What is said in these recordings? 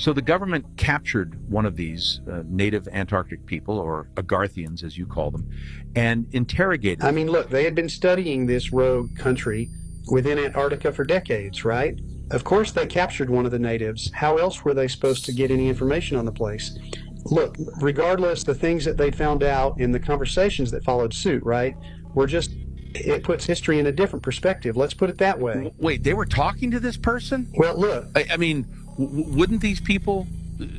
So the government captured one of these native Antarctic people, or Agarthians as you call them, and interrogated them. I mean, look, they had been studying this rogue country within Antarctica for decades, right? Of course they captured one of the natives. How else were they supposed to get any information on the place? Look, regardless, the things that they found out in the conversations that followed suit, right, were just, it puts history in a different perspective. Let's put it that way. Wait, they were talking to this person? Well, look. I mean, wouldn't these people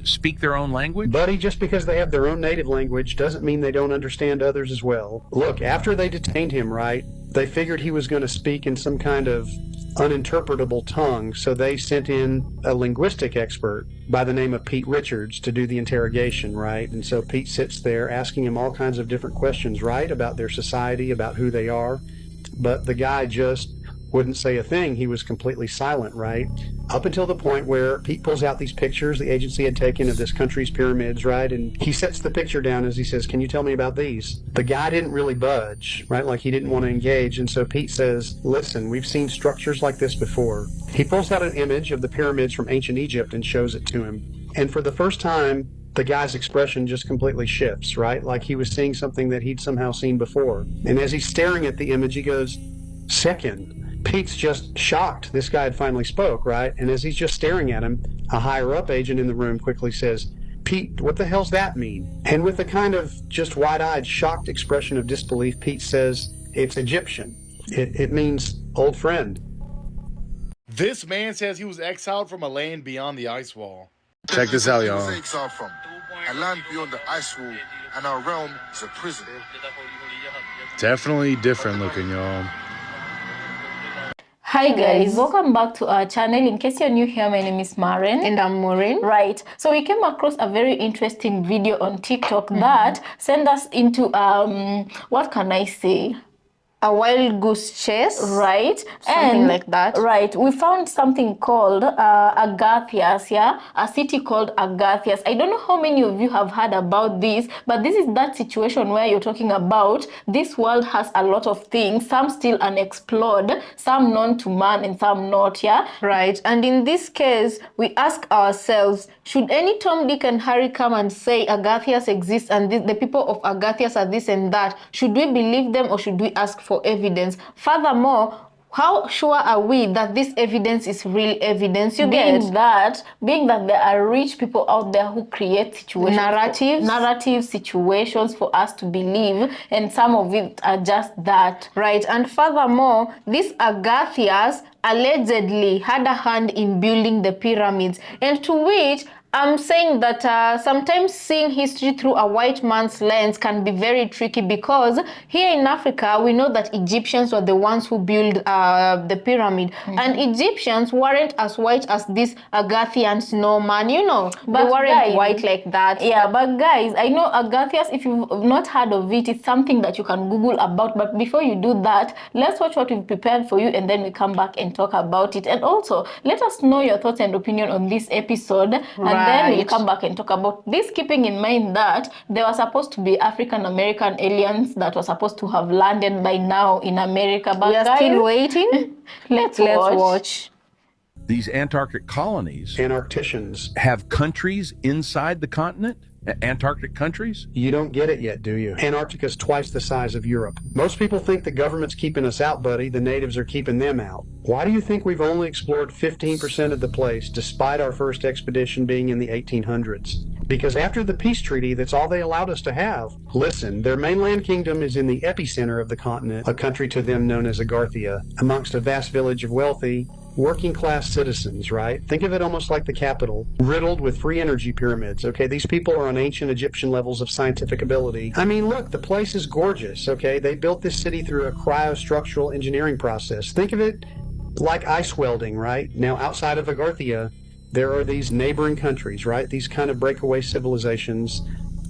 speak their own language? Buddy, just because they have their own native language doesn't mean they don't understand others as well. Look, after they detained him, right, they figured he was going to speak in some kind of uninterpretable tongue, so they sent in a linguistic expert by the name of Pete Richards to do the interrogation, right? And so Pete sits there asking him all kinds of different questions, right, about their society, about who they are, but the guy just wouldn't say a thing. He was completely silent, right? Up until the point where Pete pulls out these pictures the agency had taken of this country's pyramids, right? And he sets the picture down as he says, "Can you tell me about these?" The guy didn't really budge, right? Like he didn't want to engage. And so Pete says, "Listen, we've seen structures like this before." He pulls out an image of the pyramids from ancient Egypt and shows it to him. And for the first time, the guy's expression just completely shifts, right? Like he was seeing something that he'd somehow seen before. And as he's staring at the image, he goes, "Second." Pete's just shocked this guy had finally spoke, right? And as he's just staring at him, a higher-up agent in the room quickly says, "Pete, what the hell's that mean?" And with a kind of just wide-eyed, shocked expression of disbelief, Pete says, "It's Egyptian. It means old friend." This man says he was exiled from a land beyond the ice wall. Check this out, y'all. Exiled from a land beyond the ice wall, and our realm is a prison. Definitely different looking, y'all. Hi guys, welcome back to our channel. In case you're new here, my name is Maren. And I'm Maureen. Right, so we came across a very interesting video on TikTok that sent us into, what can I say? A wild goose chase, right? Something like that. Right, we found something called Agarthias, yeah? A city called Agarthias. I don't know how many of you have heard about this, but this is that situation where you're talking about this world has a lot of things, some still unexplored, some known to man and some not, yeah? Right, and in this case, we ask ourselves, should any Tom, Dick and Harry come and say Agarthias exists and the people of Agarthias are this and that? Should we believe them or should we ask for evidence? Furthermore, how sure are we that this evidence is real evidence? Being that there are rich people out there who create situations, narrative situations for us to believe, and some of it are just that. Right, and furthermore, these Agarthias allegedly had a hand in building the pyramids, and to which I'm saying that sometimes seeing history through a white man's lens can be very tricky, because here in Africa, we know that Egyptians were the ones who built the pyramid. And Egyptians weren't as white as these Agarthians, no man, you know. But they weren't guys, white like that. Yeah, but guys, I know Agarthias, if you've not heard of it, it's something that you can Google about. But before you do that, let's watch what we've prepared for you, and then we come back and talk about it. And also, let us know your thoughts and opinion on this episode. And then we'll come back and talk about this, keeping in mind that there were supposed to be African-American aliens that were supposed to have landed by now in America. But we are still waiting. Let's watch. These Antarctic colonies, Antarcticians, have countries inside the continent? Antarctic countries? You don't get it yet, do you? Antarctica's twice the size of Europe. Most people think the government's keeping us out, buddy. The natives are keeping them out. Why do you think we've only explored 15% of the place, despite our first expedition being in the 1800s? Because after the peace treaty, that's all they allowed us to have. Listen, their mainland kingdom is in the epicenter of the continent, a country to them known as Agarthia, amongst a vast village of wealthy, working-class citizens, right? Think of it almost like the capital, riddled with free energy pyramids, okay? These people are on ancient Egyptian levels of scientific ability. I mean, look, the place is gorgeous, okay? They built this city through a cryostructural engineering process. Think of it like ice welding, right? Now, outside of Agarthia, there are these neighboring countries, right? These kind of breakaway civilizations,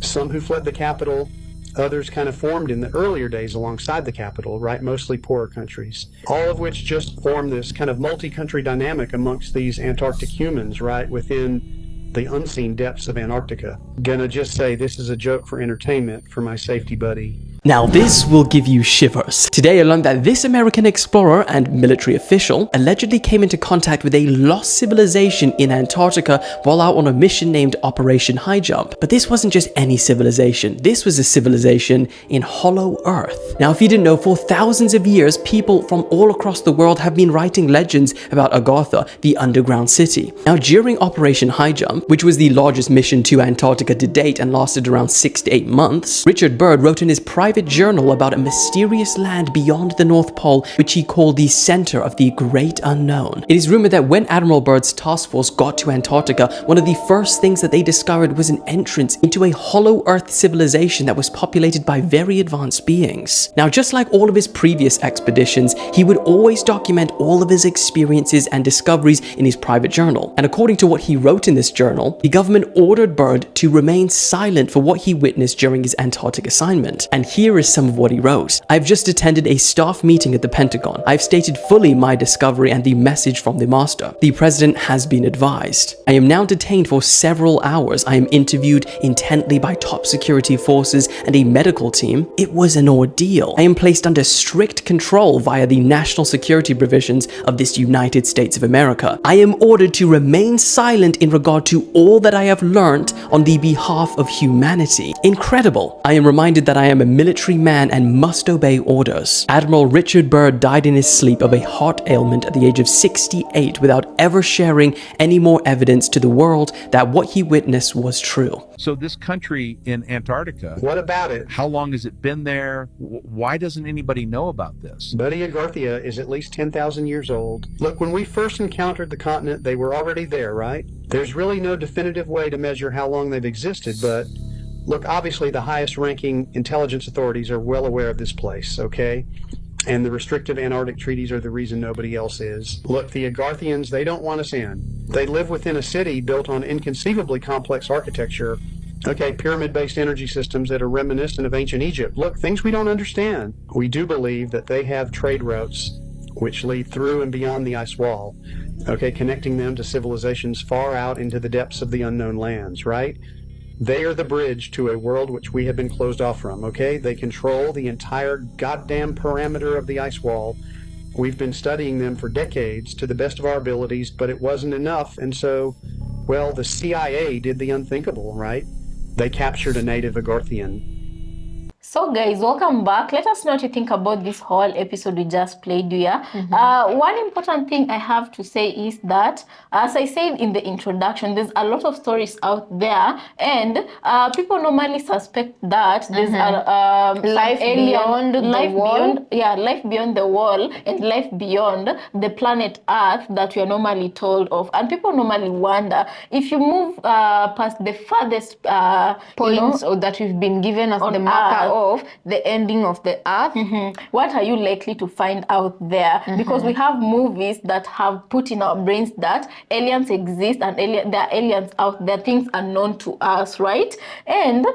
some who fled the capital, others kind of formed in the earlier days alongside the capital, right? Mostly poorer countries, all of which just form this kind of multi-country dynamic amongst these Antarctic humans, right? Within the unseen depths of Antarctica. Gonna just say this is a joke for entertainment for my safety buddy. Now this will give you shivers. Today I learned that this American explorer and military official allegedly came into contact with a lost civilization in Antarctica while out on a mission named Operation High Jump. But this wasn't just any civilization. This was a civilization in Hollow Earth. Now if you didn't know, for thousands of years, people from all across the world have been writing legends about Agartha, the underground city. Now during Operation High Jump, which was the largest mission to Antarctica to date and lasted around 6 to 8 months, Richard Byrd wrote in his private journal about a mysterious land beyond the North Pole, which he called the center of the great unknown. It is rumored that when Admiral Byrd's task force got to Antarctica, one of the first things that they discovered was an entrance into a hollow earth civilization that was populated by very advanced beings. Now, just like all of his previous expeditions, he would always document all of his experiences and discoveries in his private journal. And according to what he wrote in this journal, the government ordered Byrd to remain silent for what he witnessed during his Antarctic assignment. And here is some of what he wrote. I've just attended a staff meeting at the Pentagon. I've stated fully my discovery and the message from the master. The president has been advised. I am now detained for several hours. I am interviewed intently by top security forces and a medical team. It was an ordeal. I am placed under strict control via the national security provisions of this United States of America. I am ordered to remain silent in regard to all that I have learned on the behalf of humanity. Incredible. I am reminded that I am a military man and must obey orders. Admiral Richard Byrd died in his sleep of a heart ailment at the age of 68 without ever sharing any more evidence to the world that what he witnessed was true. So this country in Antarctica, What about it? how long has it been there? Why doesn't anybody know about this? Buddy, Agarthia is at least 10,000 years old. Look, when we first encountered the continent, they were already there, right? There's really no definitive way to measure how long they've existed, but look, obviously the highest ranking intelligence authorities are well aware of this place, okay? And the restrictive Antarctic treaties are the reason nobody else is. Look, the Agarthians, they don't want us in. They live within a city built on inconceivably complex architecture, okay, pyramid-based energy systems that are reminiscent of ancient Egypt. Look, things we don't understand. We do believe that they have trade routes which lead through and beyond the ice wall, okay, connecting them to civilizations far out into the depths of the unknown lands, right? They are the bridge to a world which we have been closed off from, okay? They control the entire goddamn parameter of the ice wall. We've been studying them for decades to the best of our abilities, but it wasn't enough, and so, well, the CIA did the unthinkable, right? They captured a native Agarthian. So guys, welcome back. Let us know what you think about this whole episode we just played here. One important thing I have to say is that, as I said in the introduction, there's a lot of stories out there, and people normally suspect that there's life beyond the wall. Life beyond the wall and life beyond the planet Earth that we are normally told of. And people normally wonder, if you move past the farthest Points or that we've been given as the marker of the ending of the earth, what are you likely to find out there? Because we have movies that have put in our brains that aliens exist and there are aliens out there, things are known to us, right? And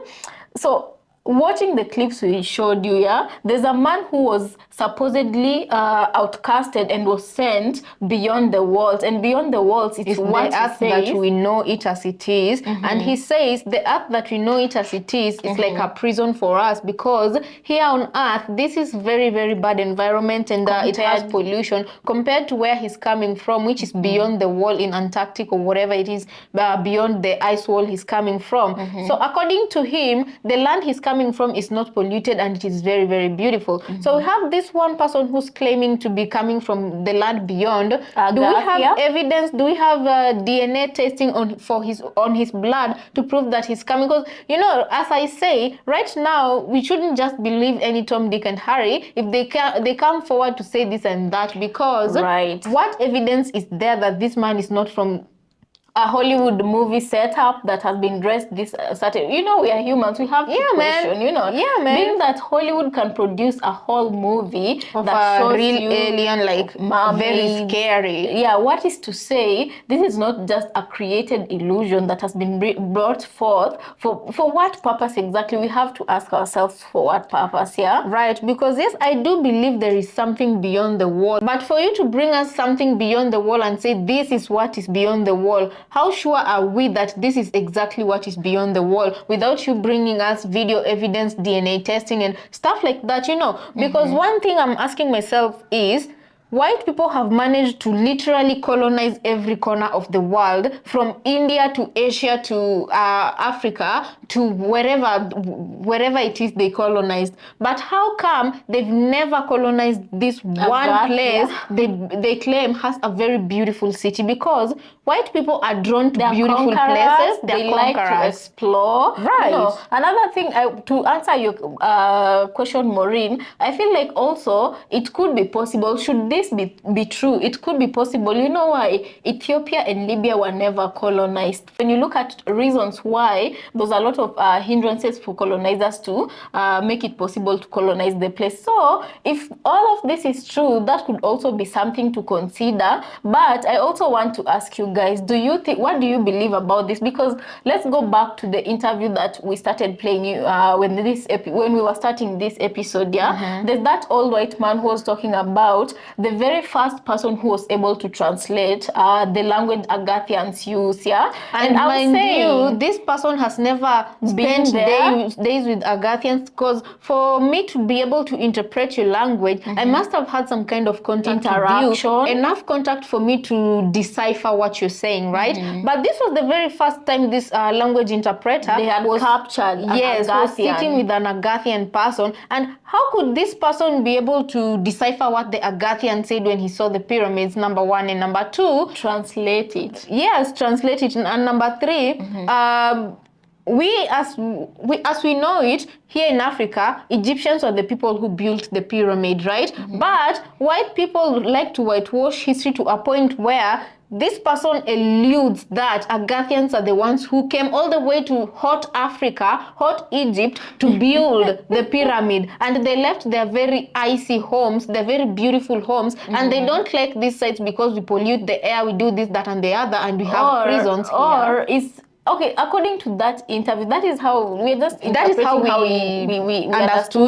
so watching the clips we showed you, there's a man who was supposedly outcasted and was sent beyond the walls, and beyond the walls it's the earth that we know it as it is. And he says the earth that we know it as it is like a prison for us, because here on earth this is very, very bad environment, and it has pollution compared to where he's coming from, which is beyond the wall in Antarctica or whatever it is, beyond the ice wall he's coming from. So according to him, the land he's coming from is not polluted and it is very, very beautiful. So we have this one person who's claiming to be coming from the land beyond. Do we have evidence? Do we have DNA testing on his blood to prove that he's coming? Because, you know, as I say, right now we shouldn't just believe any Tom, Dick and Harry if they come forward to say this and that, because what evidence is there that this man is not from a Hollywood movie setup that has been dressed this certain? You know, we are humans, we have to question, you know. Being that Hollywood can produce a whole movie of that a shows real you alien, like very scary. What is to say this is not just a created illusion that has been brought forth for what purpose exactly? We have to ask ourselves, for what purpose? Right, because yes, I do believe there is something beyond the wall, but for you to bring us something beyond the wall and say this is what is beyond the wall, how sure are we that this is exactly what is beyond the wall without you bringing us video evidence, DNA testing and stuff like that, you know? Because one thing I'm asking myself is, white people have managed to literally colonize every corner of the world, from India to Asia to Africa to wherever it is they colonized. But how come they've never colonized this one place they claim has a very beautiful city? Because white people are drawn to beautiful places. They like to explore. Right. You know, another thing, to answer your question, Maureen, I feel like also it could be possible, should this be true, it could be possible. You know why Ethiopia and Libya were never colonized? When you look at reasons why, there's a lot of hindrances for colonizers to make it possible to colonize the place. So if all of this is true, that could also be something to consider. But I also want to ask you guys, what do you believe about this? Because let's go back to the interview that we started playing when we were starting this episode. There's that old white man who was talking about the very first person who was able to translate the language Agathians use. And mind you, this person has never spent days with Agathians, because for me to be able to interpret your language, I must have had some kind of contact with you, enough contact for me to decipher what you're saying, right? But this was the very first time this language interpreter was captured. Was sitting with an Agathian person. And how could this person be able to decipher what the Agathian said when he saw the pyramids, number one, and number two, translate it? Yes, translate it. And number three, as we know it, here in Africa, Egyptians are the people who built the pyramid, right? But white people like to whitewash history to a point where this person eludes that Agathians are the ones who came all the way to hot Africa, hot Egypt, to build the pyramid. And they left their very icy homes, their very beautiful homes, and they don't like these sites because we pollute the air, we do this, that, and the other, and we have prisons here. Or is... Okay, according to that interview, that is how we understood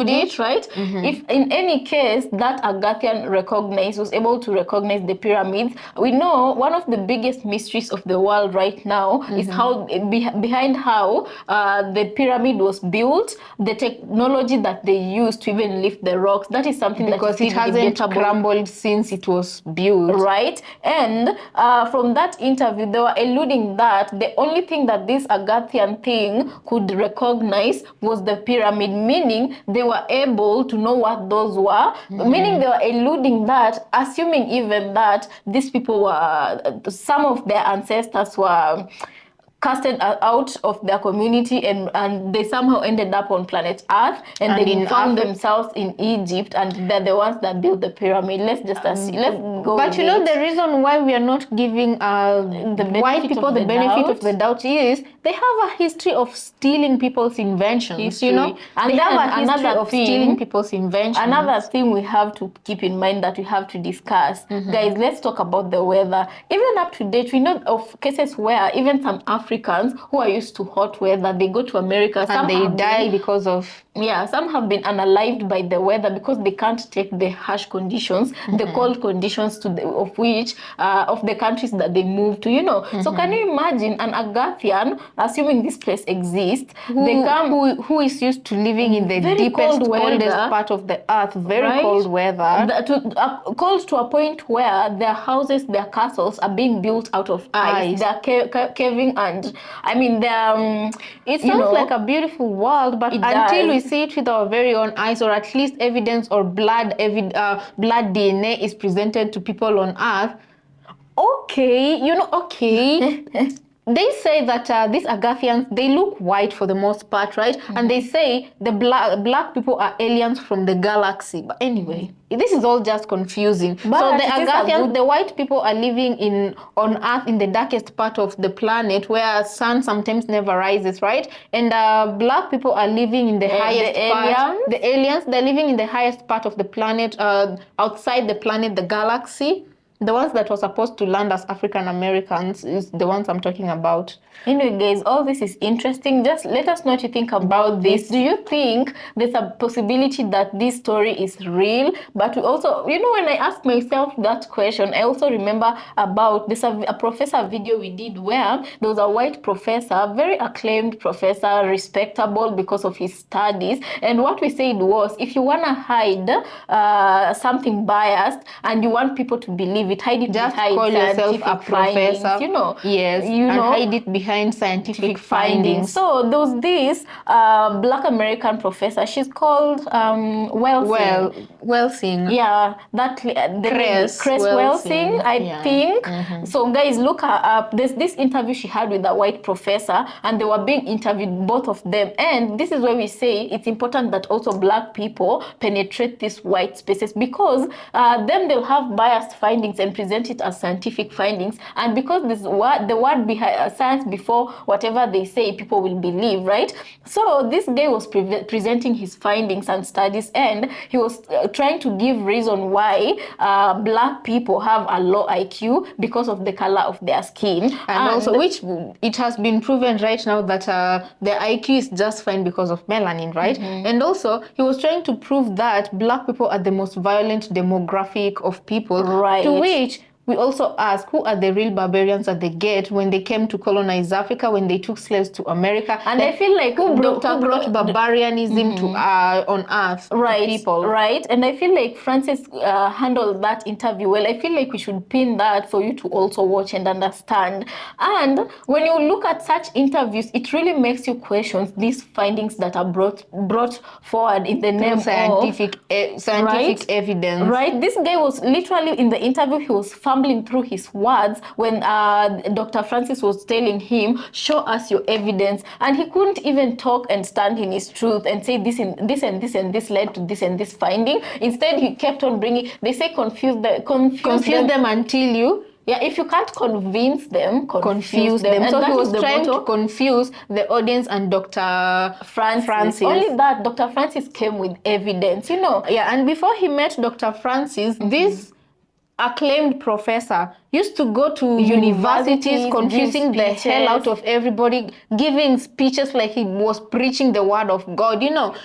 it, right? If in any case that Agathian was able to recognize the pyramids, we know one of the biggest mysteries of the world right now is how behind how the pyramid was built, the technology that they used to even lift the rocks. That is something because it hasn't crumbled since it was built, right? And from that interview, they were alluding that the only thing that this Agathian thing could recognize was the pyramid, meaning they were able to know what those were, meaning they were alluding that, assuming even that these people were, some of their ancestors were casted out of their community and they somehow ended up on planet Earth and they found themselves in Egypt and they're the ones that built the pyramid. Let's just let's go. But you know, the reason why we are not giving the white people the benefit of the doubt is they have a history of stealing people's inventions, you know? And they have a history another of stealing people's inventions. Another thing we have to keep in mind that we have to discuss. Guys, let's talk about the weather. Even up to date, we know of cases where even some Africans who are used to hot weather, they go to America and they die because of... Yeah, some have been unalived by the weather because they can't take the harsh conditions, the cold conditions of the countries that they move to, you know. So can you imagine an Agathian, assuming this place exists, who is used to living in the deepest, coldest part of the earth, very cold weather. Cold to a point where their houses, their castles are being built out of ice. They're caving, and I mean, it sounds like a beautiful world, but until we see it with our very own eyes, or at least evidence or blood DNA is presented to people on Earth, okay, you know, okay. They say that these Agathians, they look white for the most part, right? And they say the black people are aliens from the galaxy. But anyway, this is all just confusing. But so the Agathians, the white people are living on Earth in the darkest part of the planet where sun sometimes never rises, right? And black people are living in the highest part. The aliens, they're living in the highest part of the planet, outside the planet, the galaxy. The ones that were supposed to land as African Americans is the ones I'm talking about. Anyway, guys, all this is interesting. Just let us know what you think about this. Do you think there's a possibility that this story is real? But we also, you know, when I asked myself that question, I also remember about this a professor video we did where there was a white professor, very acclaimed professor, respectable because of his studies. And what we said was, if you want to hide something biased and you want people to believe it, hide it Just behind call yourself a findings, professor, you know. Yes, you and know, hide it behind scientific findings. So there was this Black American professor. She's called Welsing. Yeah, that Cress Welsing, I think. So guys, look her up. There's this interview she had with a white professor, and they were being interviewed, both of them. And this is where we say it's important that also Black people penetrate these white spaces, because then they'll have biased findings and present it as scientific findings. And because this word, the word behind science before whatever they say, people will believe, right? So this guy was presenting his findings and studies, and he was trying to give reason why Black people have a low IQ because of the color of their skin, and also which it has been proven right now that the IQ is just fine because of melanin, right? And also he was trying to prove that Black people are the most violent demographic of people, right? To which we also ask, who are the real barbarians that they get when they came to colonize Africa, when they took slaves to America? And I feel like who brought barbarianism to on earth, right? To people, right? And I feel like Francis handled that interview well. I feel like we should pin that for you to also watch and understand. And when you look at such interviews, it really makes you question these findings that are brought forward in the name scientific right? evidence. Right? This guy was literally in the interview, he was fumbling through his words when Dr. Francis was telling him, show us your evidence, and he couldn't even talk and stand in his truth and say this and this and this and this led to this and this finding. Instead, he kept on bringing, they say confuse them until you, if you can't convince them, confuse them. And so he was the trying motto to confuse the audience and Dr. Francis. Only that, Dr. Francis came with evidence, you know. Yeah, and before he met Dr. Francis, this acclaimed professor used to go to universities confusing the hell out of everybody, giving speeches like he was preaching the word of God, you know.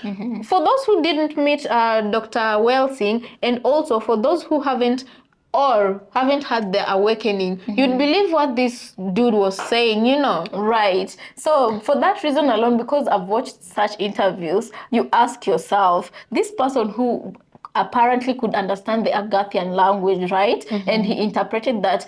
For those who didn't meet Dr. Welsing, and also for those who haven't had the awakening, you'd believe what this dude was saying, you know. Right. So for that reason alone, because I've watched such interviews, you ask yourself, this person who apparently could understand the Agathian language, right? And he interpreted that,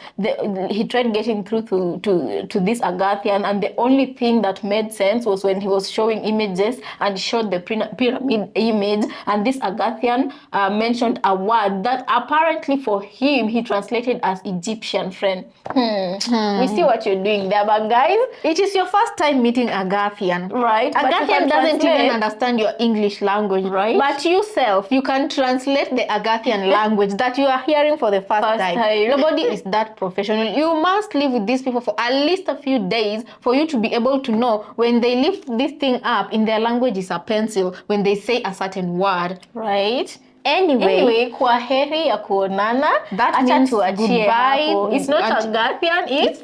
he tried getting through to this Agathian, and the only thing that made sense was when he was showing images and showed the pyramid image, and this Agathian mentioned a word that apparently for him he translated as Egyptian, friend. We see what you're doing there, but guys, it is your first time meeting Agathian, right? Agathian doesn't even understand your English language, right? But you can translate the Agathian language that you are hearing for the first time. Nobody is that professional. You must live with these people for at least a few days for you to be able to know when they lift this thing up in their language is a pencil, when they say a certain word, right? Anyway, kwaheri ya kuonana. That means goodbye. It's not Agathian, it's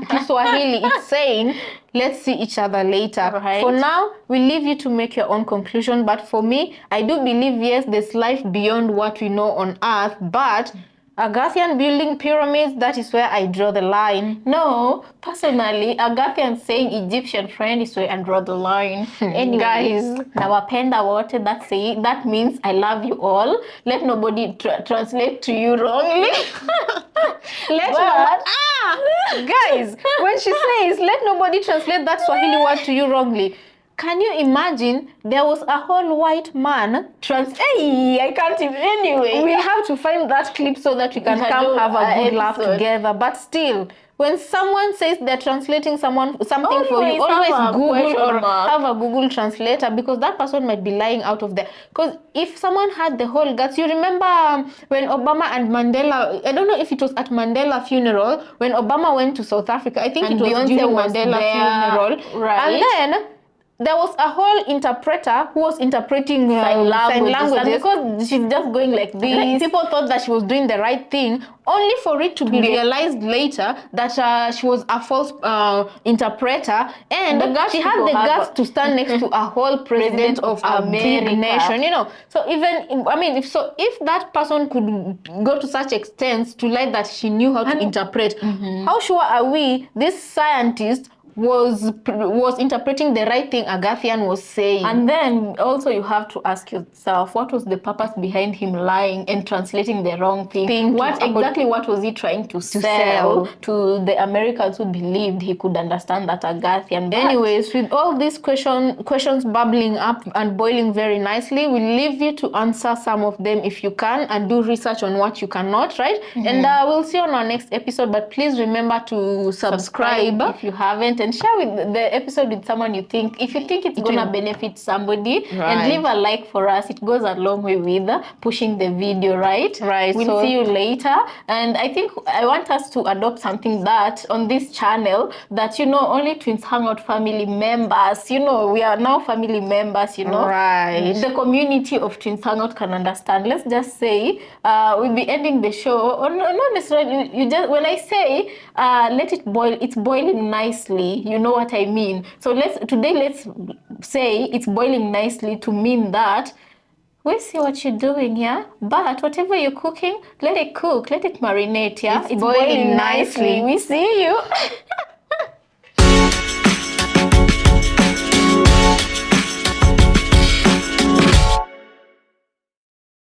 Kiswahili. It's saying, let's see each other later. Right. For now, we leave you to make your own conclusion. But for me, I do believe, yes, there's life beyond what we know on Earth. But Agathian building pyramids, that is where I draw the line. No, personally, Agathian saying Egyptian, friend, is where I draw the line. Anyway, guys, nawapenda wote, that means I love you all. Let nobody translate to you wrongly. Guys, when she says, let nobody translate that Swahili word to you wrongly, can you imagine there was a whole white man I can't even, anyway. We'll have to find that clip so that we can come have a good laugh together. But still, when someone says they're translating something for you, always Google or have a Google translator, because that person might be lying out of there. Because if someone had the whole guts, you remember when Obama and Mandela, I don't know if it was at Mandela funeral, when Obama went to South Africa, I think it was during Mandela funeral. Right. And then there was a whole interpreter who was interpreting sign languages because she's just going like this. Like, people thought that she was doing the right thing, only for it to be realized later that she was a false interpreter, and she had the guts to stand next to a whole president of a big nation, you know. So even, I mean, if that person could go to such extents to lie that she knew how to interpret, how sure are we this scientist was interpreting the right thing Agathian was saying? And then also you have to ask yourself, what was the purpose behind him lying and translating the wrong thing? What was he trying to sell to the Americans who believed he could understand that Agathian? Anyways, with all these questions bubbling up and boiling very nicely, we'll leave you to answer some of them if you can, and do research on what you cannot, right? And we'll see you on our next episode, but please remember to subscribe if you haven't, and share with the episode with someone you think, if you think it's gonna benefit somebody, and leave a like for us. It goes a long way with pushing the video, right? We'll see you later. And I think I want us to adopt something that on this channel, that, you know, only Twins Hangout family members, you know, we are now family members, you know, the community of Twins Hangout can understand. Let's just say we'll be ending the show, or not necessarily, you just, when I say let it boil, it's boiling nicely. You know what I mean? So let's say it's boiling nicely, to mean that we see what you're doing, yeah? But whatever you're cooking, let it cook, let it marinate, yeah? It's boiling nicely. We see you.